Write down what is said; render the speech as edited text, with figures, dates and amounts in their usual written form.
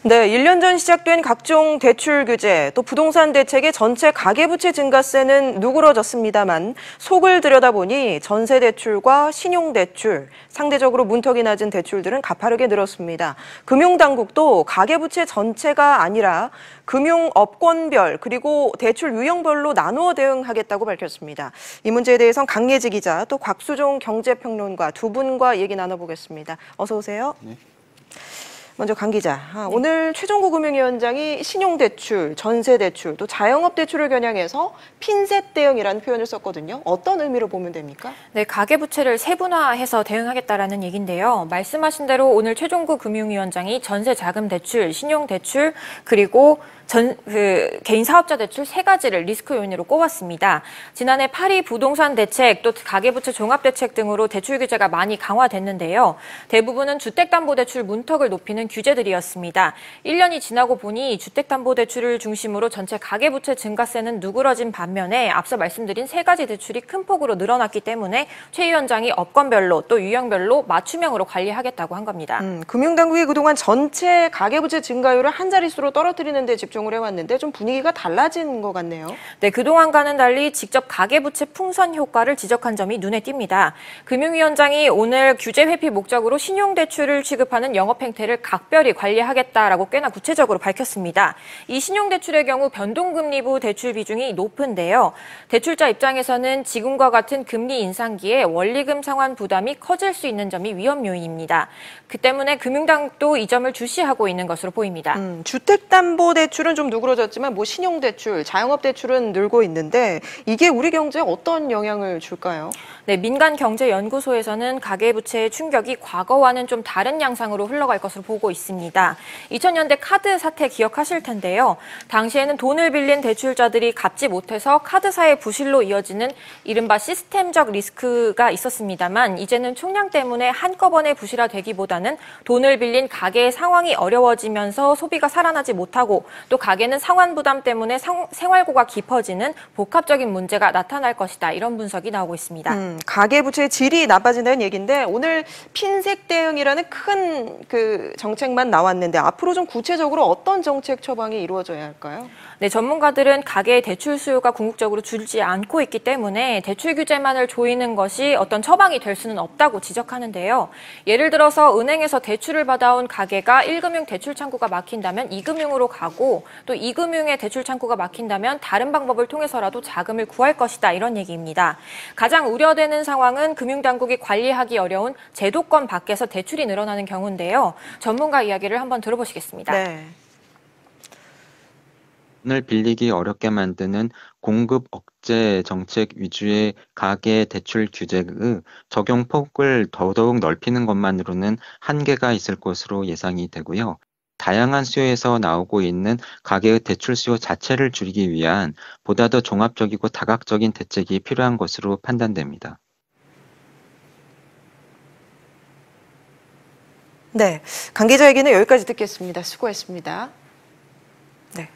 네, 1년 전 시작된 각종 대출 규제, 또 부동산 대책의 전체 가계부채 증가세는 누그러졌습니다만 속을 들여다보니 전세대출과 신용대출, 상대적으로 문턱이 낮은 대출들은 가파르게 늘었습니다. 금융당국도 가계부채 전체가 아니라 금융업권별 그리고 대출 유형별로 나누어 대응하겠다고 밝혔습니다. 이 문제에 대해선 강예지 기자 또 곽수종 경제평론가 두 분과 얘기 나눠보겠습니다. 어서 오세요. 네. 먼저 강 기자, 오늘 최종구 금융위원장이 신용대출, 전세대출, 또 자영업대출을 겨냥해서 핀셋 대응이라는 표현을 썼거든요. 어떤 의미로 보면 됩니까? 네, 가계부채를 세분화해서 대응하겠다라는 얘기인데요. 말씀하신 대로 오늘 최종구 금융위원장이 전세자금대출, 신용대출, 그리고 개인 사업자 대출 세 가지를 리스크 요인으로 꼽았습니다. 지난해 파리 부동산 대책, 또 가계부채 종합대책 등으로 대출 규제가 많이 강화됐는데요. 대부분은 주택담보대출 문턱을 높이는 규제들이었습니다. 1년이 지나고 보니 주택담보대출을 중심으로 전체 가계부채 증가세는 누그러진 반면에 앞서 말씀드린 세 가지 대출이 큰 폭으로 늘어났기 때문에 최 위원장이 업권별로 또 유형별로 맞춤형으로 관리하겠다고 한 겁니다. 금융당국이 그동안 전체 가계부채 증가율을 한 자릿수로 떨어뜨리는 데 집중을 해왔는데 좀 분위기가 달라진 것 같네요. 네, 그동안과는 달리 직접 가계부채 풍선 효과를 지적한 점이 눈에 띕니다. 금융위원장이 오늘 규제 회피 목적으로 신용대출을 취급하는 영업행태를 각별히 관리하겠다라고 꽤나 구체적으로 밝혔습니다. 이 신용대출의 경우 변동금리부 대출 비중이 높은데요. 대출자 입장에서는 지금과 같은 금리 인상기에 원리금 상환 부담이 커질 수 있는 점이 위험 요인입니다. 그 때문에 금융당국도 이 점을 주시하고 있는 것으로 보입니다. 주택담보대출은 좀 누그러졌지만 신용대출, 자영업대출은 늘고 있는데 이게 우리 경제에 어떤 영향을 줄까요? 네, 민간경제연구소에서는 가계부채의 충격이 과거와는 좀 다른 양상으로 흘러갈 것으로 보고 있습니다. 2000년대 카드 사태 기억하실 텐데요. 당시에는 돈을 빌린 대출자들이 갚지 못해서 카드사의 부실로 이어지는 이른바 시스템적 리스크가 있었습니다만 이제는 총량 때문에 한꺼번에 부실화되기보다는 돈을 빌린 가계의 상황이 어려워지면서 소비가 살아나지 못하고 또 가계는 상환 부담 때문에 생활고가 깊어지는 복합적인 문제가 나타날 것이다. 이런 분석이 나오고 있습니다. 가계부채의 질이 나빠진다는 얘기인데 오늘 핀셋 대응이라는 큰 정책만 나왔는데 앞으로 좀 구체적으로 어떤 정책 처방이 이루어져야 할까요? 네, 전문가들은 가계의 대출 수요가 궁극적으로 줄지 않고 있기 때문에 대출 규제만을 조이는 것이 어떤 처방이 될 수는 없다고 지적하는데요. 예를 들어서 은행에서 대출을 받아온 가계가 1금융 대출 창구가 막힌다면 2금융으로 가고 또 2금융의 대출 창구가 막힌다면 다른 방법을 통해서라도 자금을 구할 것이다. 이런 얘기입니다. 가장 우려되는 상황은 금융당국이 관리하기 어려운 제도권 밖에서 대출이 늘어나는 경우인데요. 전문가 이야기를 한번 들어보시겠습니다. 네. 돈을 빌리기 어렵게 만드는 공급 억제 정책 위주의 가계 대출 규제의 적용 폭을 더더욱 넓히는 것만으로는 한계가 있을 것으로 예상이 되고요. 다양한 수요에서 나오고 있는 가계의 대출 수요 자체를 줄이기 위한 보다 더 종합적이고 다각적인 대책이 필요한 것으로 판단됩니다. 네, 강 기자 얘기는 여기까지 듣겠습니다. 수고했습니다. 네.